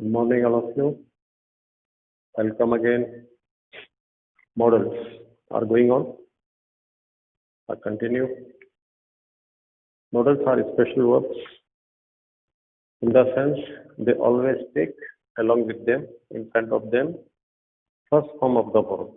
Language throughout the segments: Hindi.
Good morning, all of you. Welcome again. Models are going on. I continue. Models are special verbs in the sense they always take along with them, in front of them, first form of the verb.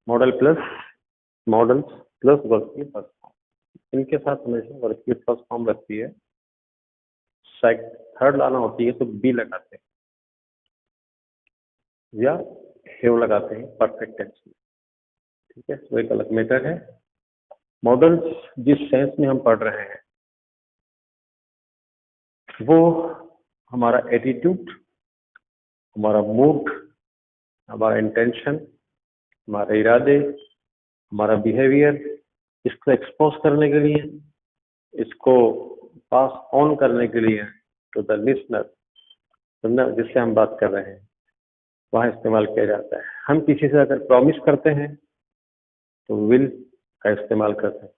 Models plus verb की फर्स्ट फॉर्म, इनके साथ हमेशा वर्ब की फर्स्ट फॉर्म लगती है. थर्ड लाना होती है तो बी लगाते हैं या हैव लगाते हैं परफेक्ट टेंस में. ठीक है, वो एक अलग मेथड है. मॉडल्स जिस सेंस में हम पढ़ रहे हैं वो हमारा एटीट्यूड, हमारा मूड, हमारा इंटेंशन, हमारे इरादे, हमारा बिहेवियर, इसको एक्सपोज करने के लिए, इसको पास ऑन करने के लिए टू द लिसनर, जिससे हम बात कर रहे हैं, वहाँ इस्तेमाल किया जाता है. हम किसी से अगर प्रॉमिस करते हैं तो विल का इस्तेमाल करते हैं.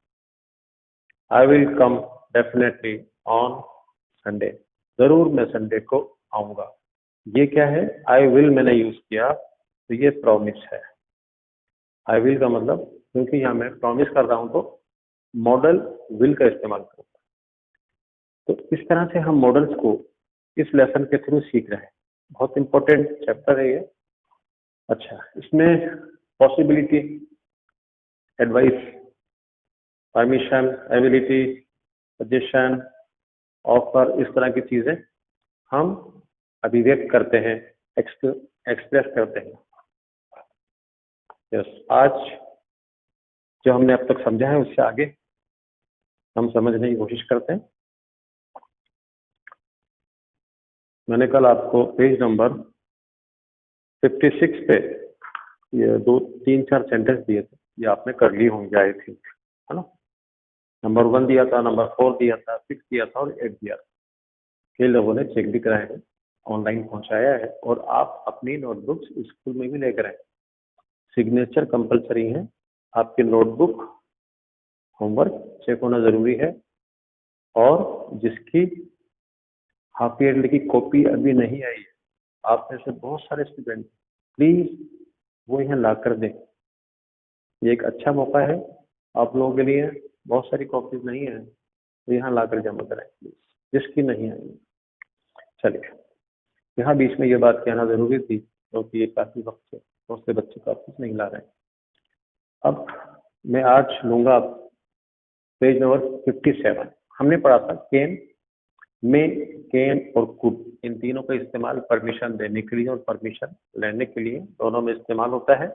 I will come definitely on Sunday, जरूर मैं संडे को आऊंगा. ये क्या है? आई विल मैंने यूज किया तो ये प्रॉमिस है. आई विल का मतलब, क्योंकि यहाँ मैं प्रॉमिस कर रहा हूं तो मॉडल विल का इस्तेमाल करूंगा. तो इस तरह से हम मॉडल्स को इस लेसन के थ्रू सीख रहे हैं. बहुत इंपॉर्टेंट चैप्टर है ये. अच्छा, इसमें possibility, advice, permission, ability, suggestion, offer, इस तरह की चीजें हम अभिव्यक्त करते हैं, एक्सप्रेस करते हैं. यस, आज जो हमने अब तक समझा है उससे आगे हम समझने की कोशिश करते हैं. मैंने कल आपको पेज नंबर 56 पे ये 2-3-4 सेंटेंस दिए थे, ये आपने कर ली होंगे आई थिंक, है ना. नंबर 1 दिया था, नंबर 4 दिया था, 6 दिया था और 8 दिया था. कई लोगों ने चेक भी कराया है, ऑनलाइन पहुंचाया है और आप अपनी नोटबुक्स स्कूल में भी लेकर आए. सिग्नेचर कंपलसरी है. आपकी नोटबुक होमवर्क चेक होना जरूरी है. और जिसकी हाफ ईयरली की कॉपी अभी नहीं आई है, आप में से बहुत सारे स्टूडेंट, प्लीज वो यहाँ ला कर दें. ये एक अच्छा मौका है आप लोगों के लिए. बहुत सारी कॉपीज नहीं है तो यहाँ ला कर जमा कराएं प्लीज, जिसकी नहीं आई. चलिए, यहाँ बीच में ये बात कहना जरूरी थी क्योंकि ये काफी वक्त से बहुत से बच्चे कॉपीज नहीं ला रहे हैं. अब मैं आज लूंगा पेज नंबर 57. हमने पढ़ा था कैन, मे, कैन और कुड, इन तीनों का इस्तेमाल परमिशन देने के लिए और परमिशन लेने के लिए दोनों में इस्तेमाल होता है.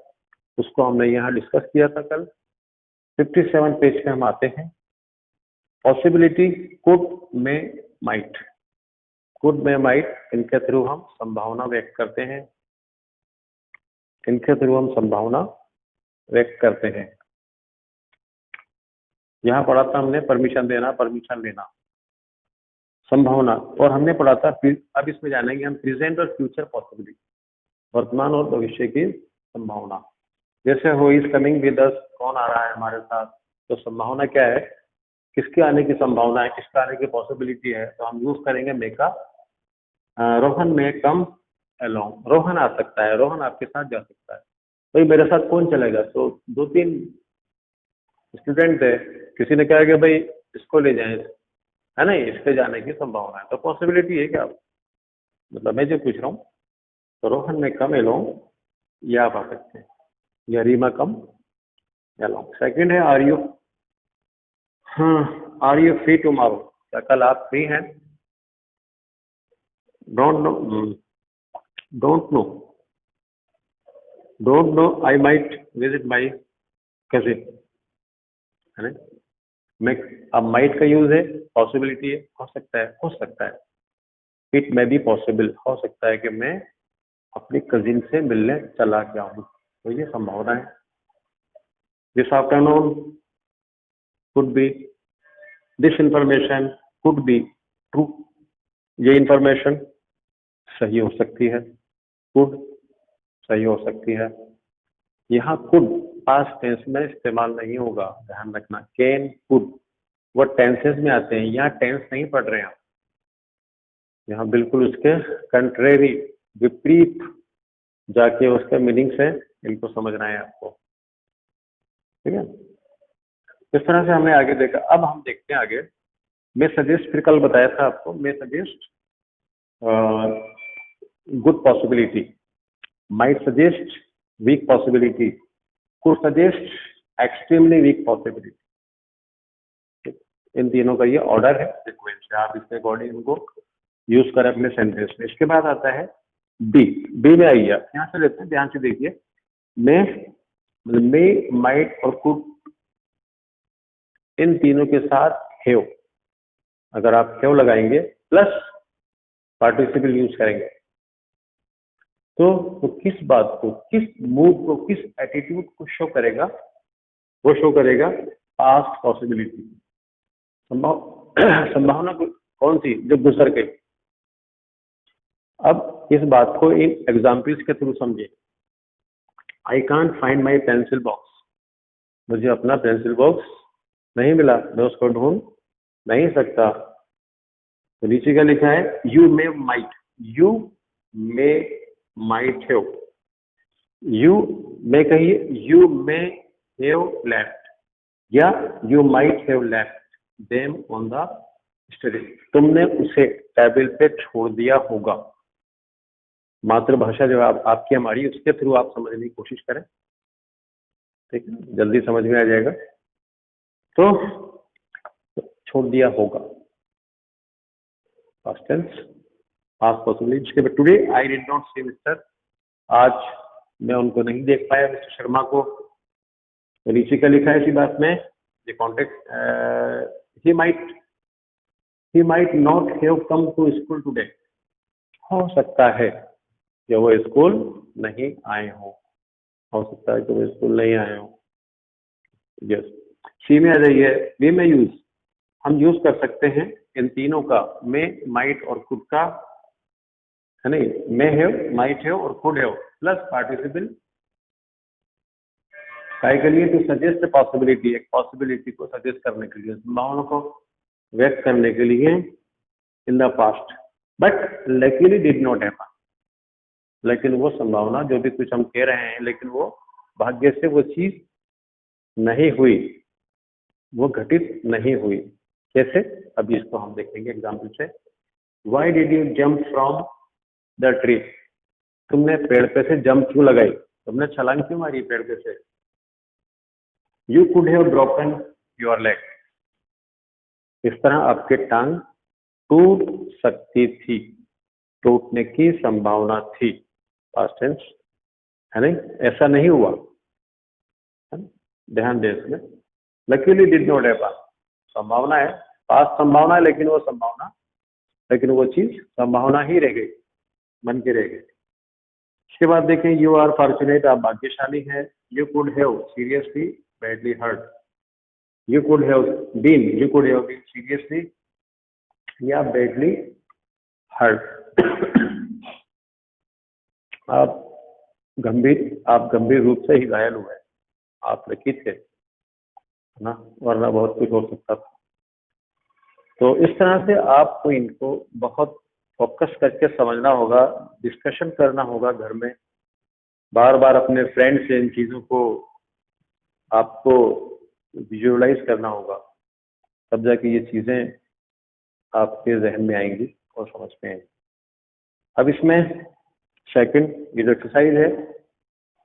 उसको हमने यहाँ डिस्कस किया था कल. 57 पेज पे हम आते हैं. Possibility, could, may, might. Could, may, might, इनके थ्रू हम संभावना व्यक्त करते हैं. इनके थ्रू हम संभावना व्यक्त करते हैं. यहाँ पढ़ा था हमने परमिशन देना, परमिशन लेना, संभावना. और हमने पढ़ा था, अब इसमें जानेंगे हम प्रेजेंट और फ्यूचर पॉसिबिलिटी, वर्तमान और भविष्य की संभावना. जैसे who is coming with us, कौन आ रहा है हमारे साथ, तो संभावना क्या है, किसके आने की संभावना है, किसका आने की पॉसिबिलिटी है, तो हम यूज करेंगे मे का. रोहन मे कम अलोंग, रोहन आ सकता है, रोहन आपके साथ जा सकता है. भाई मेरे साथ कौन चलेगा? तो 2-3 स्टूडेंट थे, किसी ने कहा कि भाई इसको ले जाएं, है ना, इसके जाने की संभावना है. तो पॉसिबिलिटी है क्या, मतलब मैं जो पूछ रहा हूँ, तो रोहन में कम अलोंग, ये आप आ सकते हैं, या रीमा कम अलोंग. सेकंड है आर यू, हाँ, आर यू फ्री टुमारो, क्या कल आप फ्री हैं? Don't know, don't know, don't know I might visit my cousin, है ना. मैं, अब माइट का यूज है, पॉसिबिलिटी है, हो सकता है, हो सकता है. इट मे बी पॉसिबल, हो सकता है कि मैं अपनी कजिन से मिलने चला गया हूँ, तो ये संभावना है. This afternoon could be, this information could be true, ये इंफॉर्मेशन सही हो सकती है. कुड सही हो सकती है. यहाँ कुड पास्ट टेंस में इस्तेमाल नहीं होगा, ध्यान रखना. कैन, कुड वो टेंसेस में आते हैं, यहाँ टेंस नहीं पढ़ रहे हैं. यहाँ बिल्कुल उसके कंट्रेरी, विपरीत जाके उसके मीनिंग्स है, इनको समझना है आपको, ठीक है। इस तरह से हमने आगे देखा। अब हम देखते हैं आगे। मैं सजेस्ट, फिर कल बताया था आपको, may suggest good possibility, might suggest weak possibility, could suggest extremely weak possibility. इन तीनों का ये ऑर्डर है, सीक्वेंस है, आप इसके अकॉर्डिंग इनको यूज करें अपने सेंटेंस में। इसके बाद आता है बी। बी में आइए, यहाँ से लेते हैं, ध्यान से देखिए। मे, माइट और कुड, इन तीनों के साथ हैव, अगर आप हैव लगाएंगे प्लस पार्टिसिपल यूज करेंगे तो किस बात को, किस मूड को, किस एटीट्यूड को शो करेगा? वो शो करेगा पास्ट पॉसिबिलिटी, संभावना कौन सी? जो गुजर गई। अब इस बात को इन एग्जाम्पल्स के थ्रू समझिए। I can't find my pencil box, मुझे अपना पेंसिल बॉक्स नहीं मिला, मैं उसको ढूंढ नहीं सकता। तो नीचे क्या लिखा है? You may might, you may might have, you may कहिए, यू मे हैव लेफ्ट, या you might have left them on the study, तुमने उसे टेबल पे छोड़ दिया होगा। मातृभाषा जो आपकी हमारी, उसके थ्रू आप समझने की कोशिश करें, ठीक है, जल्दी समझ में आ जाएगा। तो छोड़ दिया होगा, past tense, past possibility. Today I did not see mister, आज मैं उनको नहीं देख पाया, मिस्टर शर्मा को। तो नीचे क्या लिखा है इसी बात में? ये context, he might not have come to school today, हो सकता है कि वो स्कूल नहीं आए हो सकता है कि वो स्कूल नहीं आए हो। यस। सी में आ जाइए। वी में यूज, हम यूज कर सकते हैं इन तीनों का, मे, माइट और कुड का, है नहीं? मे हैव, माइट हैव और कुड हैव प्लस पार्टिसिपल, काय के लिए? टू सजेस्ट पॉसिबिलिटी, एक पॉसिबिलिटी को सजेस्ट करने के लिए, संभावना को व्यक्त करने के लिए इन the past, but luckily did not happen, लेकिन वो संभावना, जो भी कुछ हम कह रहे हैं, लेकिन वो भाग्य से वो चीज नहीं हुई, वो घटित नहीं हुई। कैसे? अभी इसको हम देखेंगे एग्जाम्पल से। Why did you jump from the tree, तुमने पेड़ पे से जंप क्यों लगाई, तुमने छलांग क्यों मारी पेड़ पे से? You could have broken your leg, इस तरह आपके टांग टूट सकती थी, टूटने की संभावना थी, पास्ट टेंस, है नहीं? ऐसा नहीं हुआ, ध्यान दें इसमें। लकीली डिड नॉट हैपन, संभावना है, पास्ट संभावना है, लेकिन वो संभावना, लेकिन वो चीज संभावना ही रह गई, मन की रह गई। इसके बाद देखें, यू आर फॉर्चुनेट, आप भाग्यशाली हैं। You could have seriously badly hurt, you could have been seriously या बैडली हर्ट। आप गंभीर रूप से ही घायल हुए, आप लकी थे, है ना, वरना बहुत कुछ हो सकता था। तो इस तरह से आपको इनको बहुत फोकस करके समझना होगा, डिस्कशन करना होगा घर में, बार बार अपने फ्रेंड से इन चीज़ों को आपको विजुअलाइज करना होगा, तब जाके ये चीज़ें आपके जहन में आएंगी और समझ में आएंगी। अब इसमें सेकंड ये जो एक्सरसाइज है,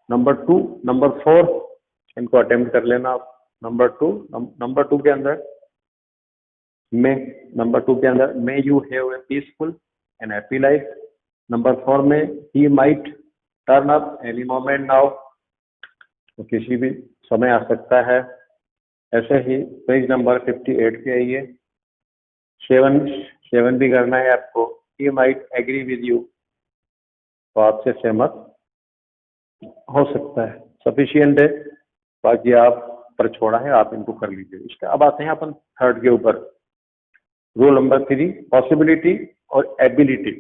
नंबर 2, नंबर 4 इनको अटेम्प्ट कर लेना आप। नंबर 2 के अंदर may you have a peaceful and happy life. Number 4 में he might turn up any moment now, तो किसी भी समय आ सकता है। ऐसे ही पेज नंबर 58 पे आइए, 7 भी करना है आपको। He might agree with you, तो आपसे सहमत हो सकता है, सफिशियंट है, बाकी आप पर छोड़ा है, आप इनको कर लीजिए। इसका अब आते हैं अपन थर्ड के ऊपर, रूल नंबर 3, पॉसिबिलिटी और एबिलिटी।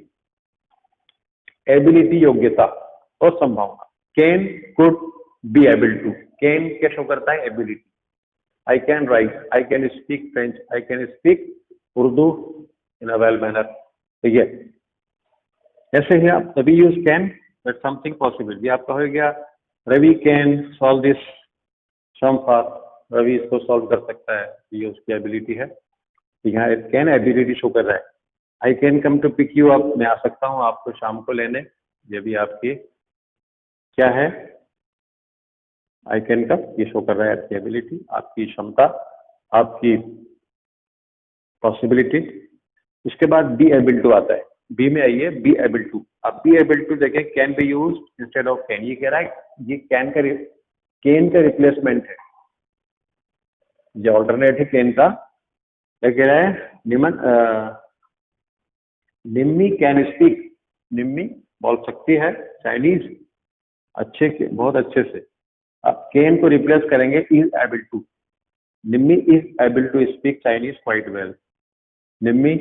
एबिलिटी योग्यता और संभावना, can, could, be able to. Can क्या शो करता है? Ability. I can write, I can speak French, I can speak Urdu in a well manner, ठीक है। ऐसे ही आप तभी use can that something possible. ये आपका हो गया Ravi can solve this sum for, Ravi इसको सॉल्व कर सकता है, ये उसकी एबिलिटी है। यहाँ कैन एबिलिटी शो कर रहा है। I can come to pick you up, मैं आ सकता हूँ आपको शाम को लेने, ये भी आपकी क्या है, आई कैन कम, ये शो कर रहा है आपकी एबिलिटी, आपकी क्षमता, आपकी पॉसिबिलिटी। इसके बाद बी एबल टू आता है, बी में आइए बी एबल टू। अब बी एबल टू देखें can be use instead of can, ये कह रहा है ये कैन का रिप्लेसमेंट है, ये ऑल्टरनेट है कैन का। क्या कह रहा है, निम्मी कैन स्पीक, निम्मी बोल सकती है चाइनीज बहुत अच्छे से। अब कैन को रिप्लेस करेंगे is able to, Nimmi is able to speak Chinese quite well. Nimmi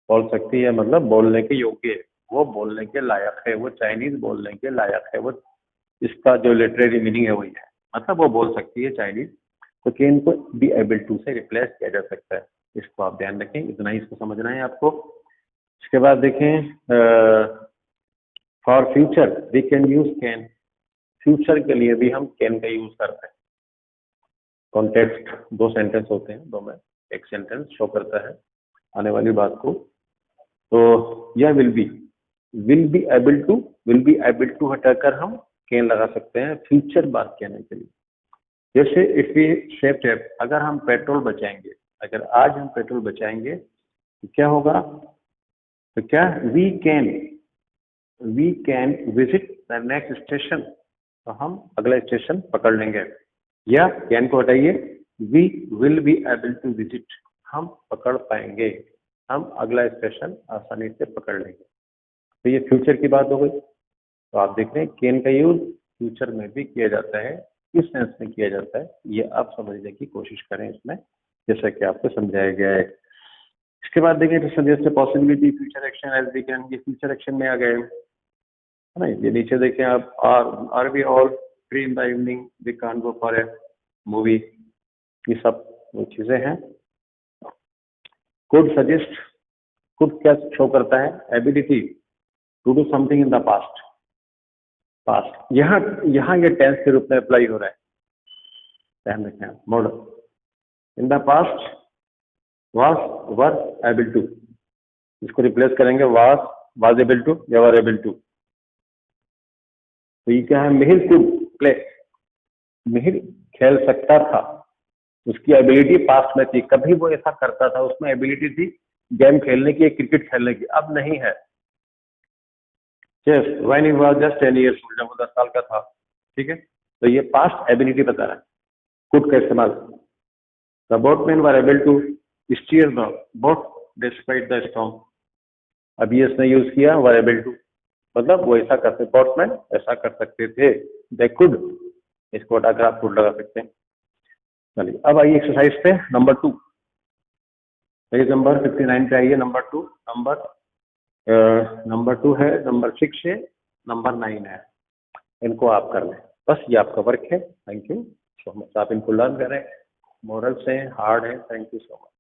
बोल सकती है मतलब बोलने के योग्य है, वो बोलने के लायक है, वो चाइनीज बोलने के लायक है, वो इसका जो लिटरेरी मीनिंग है वही है, मतलब वो बोल सकती है चाइनीज। तो कैन को बी एबल टू से रिप्लेस किया जा सकता है, इसको आप ध्यान रखें, इतना ही इसको समझना है आपको। इसके बाद देखें for future we can use can, future के लिए भी हम कैन का यूज करते हैं। कॉन्टेक्स्ट दो सेंटेंस होते हैं, दो में एक सेंटेंस शो करता है आने वाली बात को, तो यह विल बी एबल टू हटाकर हम कैन लगा सकते हैं फ्यूचर बात कहने के लिए। जैसे इफ वी सेव, अगर हम पेट्रोल बचाएंगे, अगर आज हम पेट्रोल बचाएंगे तो क्या होगा, तो क्या we can visit the next station, तो हम अगला स्टेशन पकड़ लेंगे। या कैन को हटाइए, we will be able to visit, हम पकड़ पाएंगे, हम अगला स्टेशन आसानी से पकड़ लेंगे। तो ये फ्यूचर की बात हो गई। तो आप देख रहे हैं कैन का यूज फ्यूचर में भी किया जाता है, किस सेंस में किया जाता है ये आप समझने की कोशिश करें इसमें, जैसा कि आपको समझाया गया है। इसके बाद देखिए तो suggest possibility future action as we can, ये फ्यूचर एक्शन में आ गए है ना। ये नीचे देखें आप, are we all free in the evening we can't go for a movie, ये सब वो चीजें हैं। कुड सजेस्ट, कुड क्या शो करता है, ability to do something in the past, यहाँ ये टेंस के रूप में अप्लाई हो रहा है, ध्यान रखें। Modal in the past were able to, इसको रिप्लेस करेंगे वाज एबल टू या वर एबल टू। तो ये क्या है, मिहिर कुड प्ले, मिहिर खेल सकता था, उसकी एबिलिटी पास्ट में थी, कभी वो ऐसा करता था, उसमें एबिलिटी थी गेम खेलने की, क्रिकेट खेलने की, अब नहीं है। Yes, when he was just 10 years old, जब वो 10 साल का था, ठीक है। तो ये पास्ट एबिलिटी बता रहा है, कुड का इस्तेमाल। The boatman were able to steer the boat despite the storm, अभी इसने यूज किया वर एबल टू, मतलब वो ऐसा करते, बोटमैन ऐसा कर सकते थे, दे कुड, इसको हटाकर आप कुड लगा सकते हैं। चलिए अब आइए एक्सरसाइज पे नंबर 2, पेज नंबर 59 पे आइए। नंबर 2 है, नंबर 6 है, नंबर 9 है, इनको आप कर लें, बस ये आपका वर्क है। थैंक यू सो मच, आप इनको लर्न करें, मॉडल्स हैं, हार्ड है। Thank you so much.